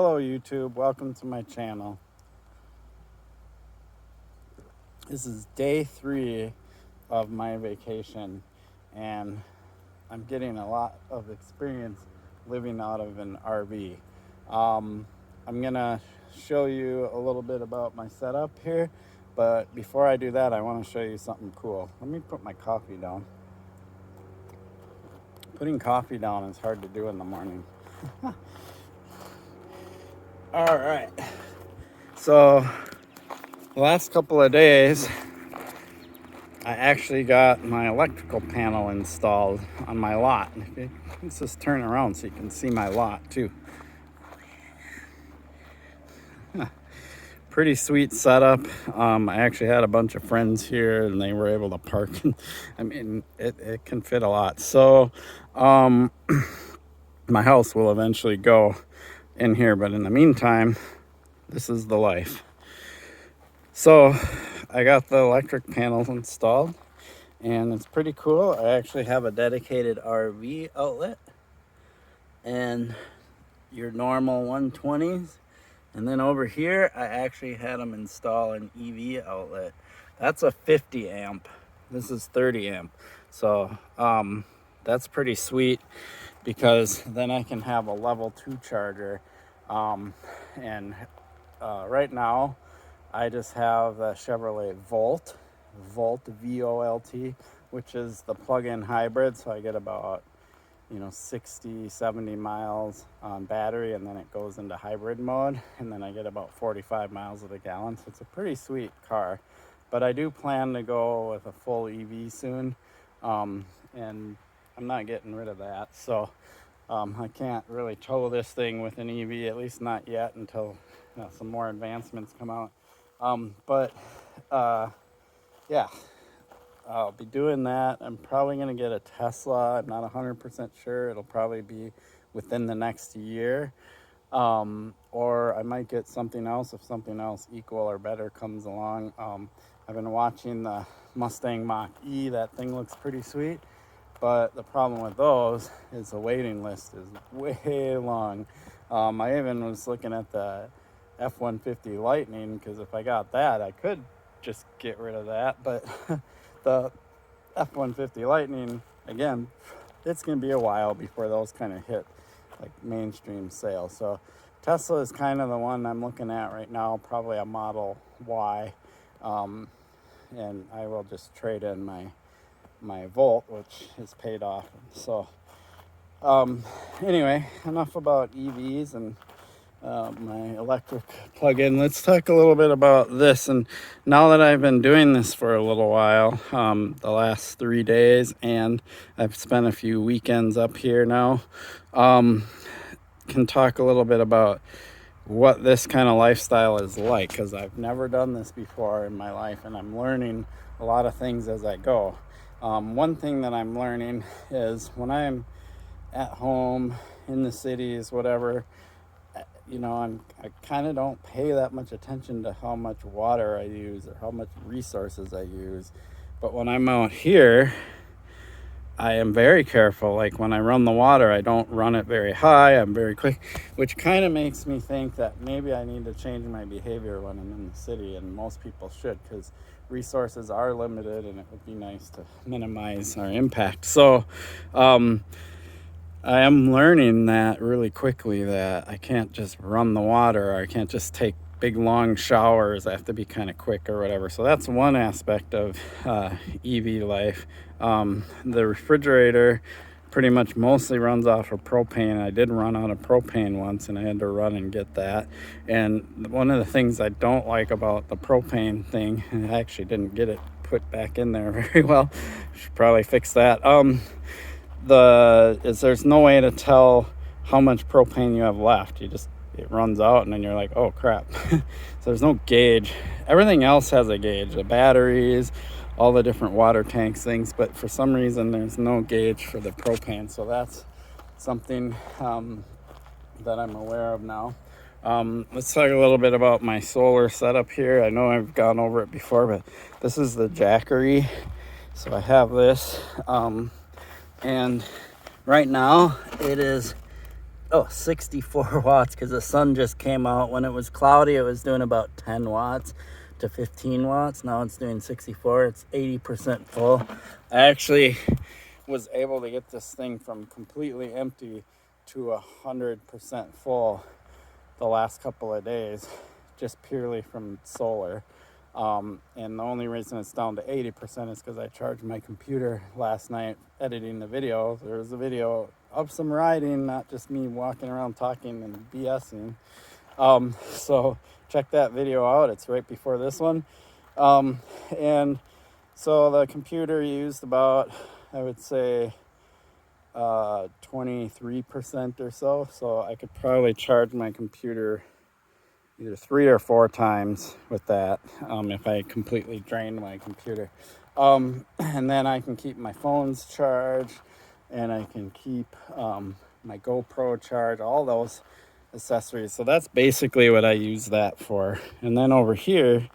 Hello YouTube, welcome to my channel. This is day 3 of my vacation and I'm getting a lot of experience living out of an RV. I'm gonna show you a little bit about my setup here, but before I do that I want to show you something cool. Let me put my coffee down. Putting coffee down is hard to do in the morning. All right, so the last couple of days I actually got my electrical panel installed on my lot. Let's just turn around so you can see my lot too. Pretty sweet setup. I actually had a bunch of friends here and they were able to park. I mean, it can fit a lot. So my house will eventually go in here, but in the meantime, this is the life. So I got the electric panels installed and it's pretty cool. I actually have a dedicated RV outlet and your normal 120s. And then over here, I actually had them install an EV outlet. That's a 50 amp. This is 30 amp. So that's pretty sweet because then I can have a level 2 charger. Right now, I just have the Chevrolet Volt, V-O-L-T, which is the plug-in hybrid. So I get about 60, 70 miles on battery, and then it goes into hybrid mode, and then I get about 45 miles of the gallon. So it's a pretty sweet car, but I do plan to go with a full EV soon, and I'm not getting rid of that. So I can't really tow this thing with an EV, at least not yet, until some more advancements come out. Yeah, I'll be doing that. I'm probably going to get a Tesla. I'm not 100% sure. It'll probably be within the next year. Or I might get something else if something else equal or better comes along. I've been watching the Mustang Mach-E. That thing looks pretty sweet. But the problem with those is the waiting list is way long. I even was looking at the F-150 Lightning because if I got that, I could just get rid of that. But the F-150 Lightning, again, it's going to be a while before those kind of hit like mainstream sales. So Tesla is kind of the one I'm looking at right now, probably a Model Y. And I will just trade in my Volt, which is paid off. So anyway, enough about EVs and my electric plug-in. Let's talk a little bit about this. And now that I've been doing this for a little while, the last 3 days, and I've spent a few weekends up here now, can talk a little bit about what this kind of lifestyle is like, because I've never done this before in my life, and I'm learning a lot of things as I go. One thing that I'm learning is when I'm at home in the cities, whatever, I kind of don't pay that much attention to how much water I use or how much resources I use. But when I'm out here, I am very careful. Like when I run the water, I don't run it very high. I'm very quick, which kind of makes me think that maybe I need to change my behavior when I'm in the city, and most people should, because resources are limited and it would be nice to minimize our impact. So I am learning that really quickly, that I can't just run the water, or I can't just take big long showers. I have to be kind of quick or whatever. So that's one aspect of EV life. The refrigerator pretty much mostly runs off of propane. I did run out of propane once and I had to run and get that. And one of the things I don't like about the propane thing, and I actually didn't get it put back in there very well, should probably fix that, there's no way to tell how much propane you have left. It runs out and then you're like, oh crap. So there's no gauge. Everything else has a gauge, the batteries, all the different water tanks, things, but for some reason there's no gauge for the propane. So that's something that I'm aware of now. Let's talk a little bit about my solar setup here. I know I've gone over it before, but this is the Jackery. So I have this, and right now it is 64 watts because the sun just came out. When it was cloudy, it was doing about 10 watts to 15 watts. Now it's doing 64. It's 80% full. I actually was able to get this thing from completely empty to 100% full the last couple of days, just purely from solar. And the only reason it's down to 80% is because I charged my computer last night editing the video. There was a video of some riding, not just me walking around talking and BSing. So check that video out. It's right before this one. And so the computer used about, I would say, 23% or so. So I could probably charge my computer either 3 or 4 times with that, if I completely drained my computer. And then I can keep my phones charged, and I can keep my GoPro charged, all those accessories. So that's basically what I use that for. And then over here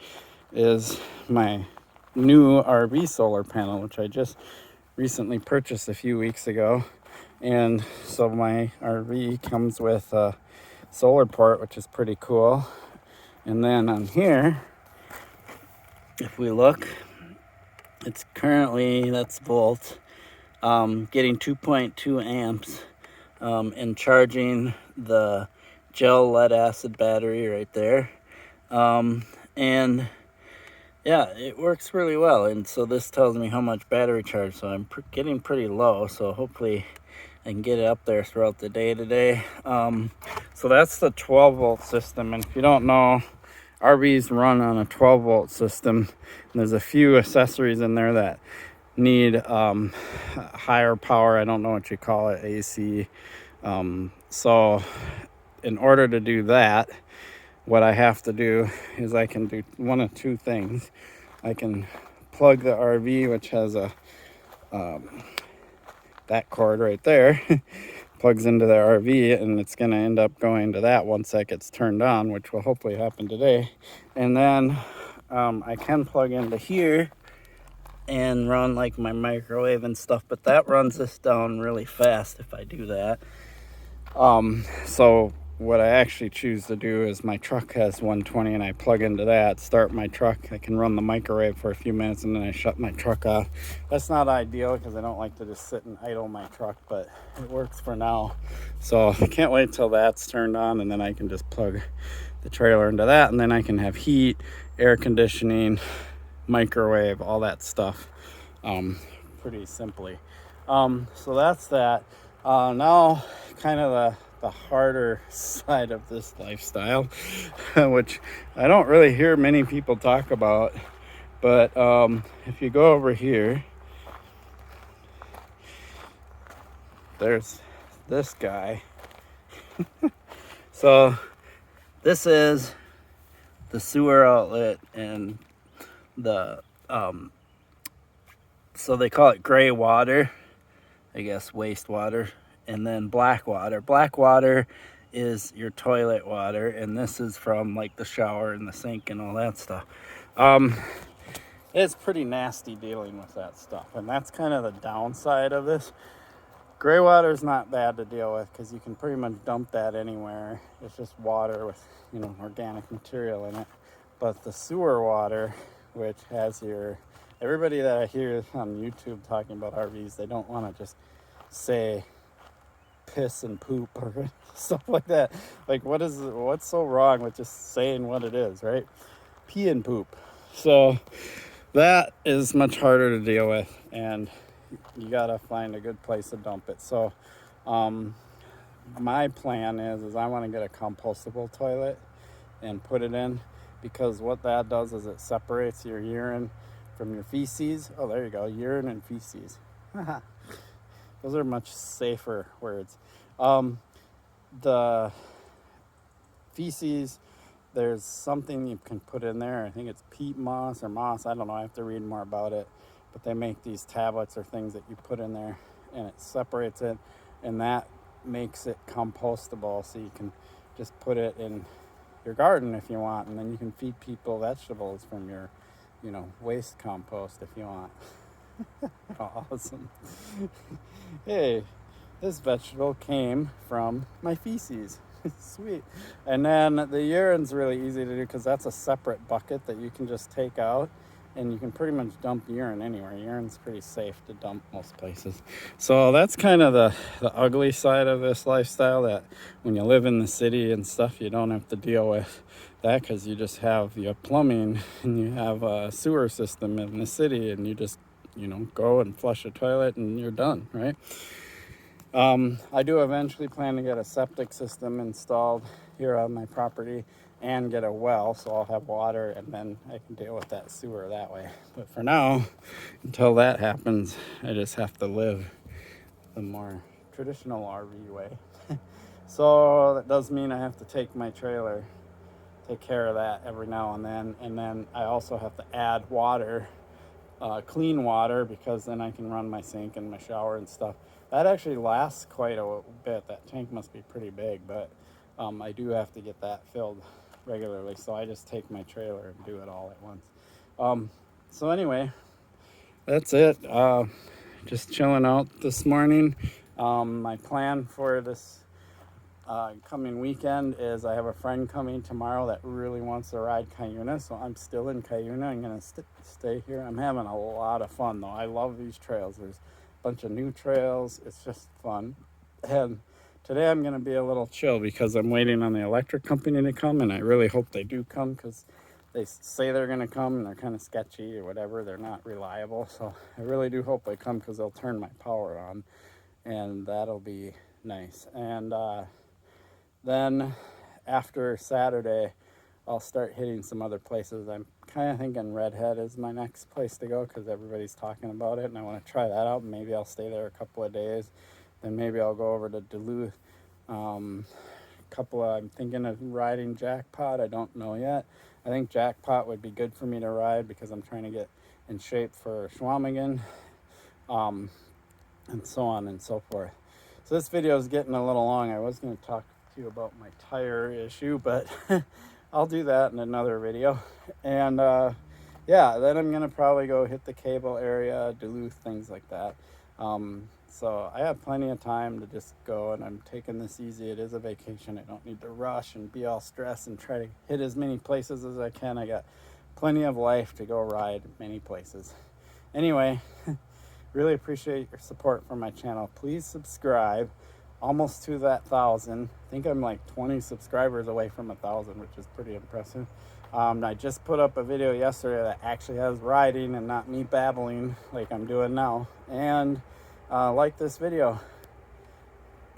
is my new RV solar panel, which I just recently purchased a few weeks ago. And so my RV comes with a solar port, which is pretty cool. And then on here, if we look, it's currently, that's volt, getting 2.2 amps, and charging the gel lead acid battery right there. And yeah, it works really well. And so this tells me how much battery charge. So I'm getting pretty low. So hopefully I can get it up there throughout the day today. So that's the 12 volt system. And if you don't know, RVs run on a 12 volt system. And there's a few accessories in there that need higher power. I don't know what you call it, AC. So in order to do that, what I have to do is I can do one of two things. I can plug the RV, which has a that cord right there, plugs into the RV, and it's going to end up going to that once that gets turned on, which will hopefully happen today. And then I can plug into here and run like my microwave and stuff, but that runs this down really fast if I do that. So what I actually choose to do is my truck has 120 and I plug into that, start my truck. I can run the microwave for a few minutes and then I shut my truck off. That's not ideal because I don't like to just sit and idle my truck, but it works for now. So I can't wait till that's turned on, and then I can just plug the trailer into that, and then I can have heat, air conditioning, microwave, all that stuff, pretty simply. So that's that. Now kind of the harder side of this lifestyle, which I don't really hear many people talk about, but if you go over here, there's this guy. So this is the sewer outlet, and the so they call it gray water, I guess wastewater, and then black water. Black water is your toilet water, and this is from like the shower and the sink and all that stuff. It's pretty nasty dealing with that stuff, and that's kind of the downside of this. Gray water is not bad to deal with because you can pretty much dump that anywhere. It's just water with, organic material in it. But the sewer water, which has everybody that I hear on YouTube talking about RVs, they don't want to just say piss and poop or stuff like that. Like, what's so wrong with just saying what it is, right? Pee and poop. So that is much harder to deal with, and you gotta find a good place to dump it. So my plan is I want to get a compostable toilet and put it in, because what that does is it separates your urine from your feces. Oh, there you go, urine and feces. Those are much safer words. The feces, there's something you can put in there. I think it's peat moss or moss. I don't know. I have to read more about it. But they make these tablets or things that you put in there, and it separates it, and that makes it compostable. So you can just put it in your garden if you want, and then you can feed people vegetables from your, waste compost if you want. Awesome. Hey, this vegetable came from my feces. Sweet. And then the urine's really easy to do because that's a separate bucket that you can just take out, and you can pretty much dump urine anywhere. Urine's pretty safe to dump most places. So that's kind of the ugly side of this lifestyle, that when you live in the city and stuff, you don't have to deal with that because you just have your plumbing and you have a sewer system in the city, and you just, go and flush a toilet and you're done, right? I do eventually plan to get a septic system installed here on my property and get a well, so I'll have water, and then I can deal with that sewer that way. But for now, until that happens, I just have to live the more traditional RV way. So that does mean I have to take my trailer, take care of that every now and then I also have to add water, clean water, because then I can run my sink and my shower and stuff. That actually lasts quite a bit. That tank must be pretty big, but I do have to get that filled regularly, so I just take my trailer and do it all at once. So anyway, that's it. Just chilling out this morning. My plan for this coming weekend is I have a friend coming tomorrow that really wants to ride Cuyuna, so I'm still in Cuyuna. I'm going to stay here. I'm having a lot of fun, though. I love these trails. There's a bunch of new trails. It's just fun. And today I'm going to be a little chill because I'm waiting on the electric company to come, and I really hope they do come because they say they're going to come and they're kind of sketchy or whatever. They're not reliable. So I really do hope they come because they'll turn my power on, and that'll be nice. And then after Saturday, I'll start hitting some other places. I'm kind of thinking Redhead is my next place to go because everybody's talking about it, and I want to try that out. Maybe I'll stay there a couple of days. Then maybe I'll go over to Duluth. I'm thinking of riding Jackpot. I don't know yet. I think Jackpot would be good for me to ride because I'm trying to get in shape for Schwamigan, and so on and so forth. So this video is getting a little long. I was going to talk to you about my tire issue, but I'll do that in another video. And yeah, then I'm going to probably go hit the Cable area, Duluth, things like that. So I have plenty of time to just go, and I'm taking this easy. It is a vacation. I don't need to rush and be all stressed and try to hit as many places as I can. I got plenty of life to go ride many places. Anyway, really appreciate your support for my channel. Please subscribe. Almost to that 1,000. I think I'm like 20 subscribers away from 1,000, which is pretty impressive. I just put up a video yesterday that actually has riding and not me babbling like I'm doing now. And like this video.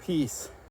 Peace.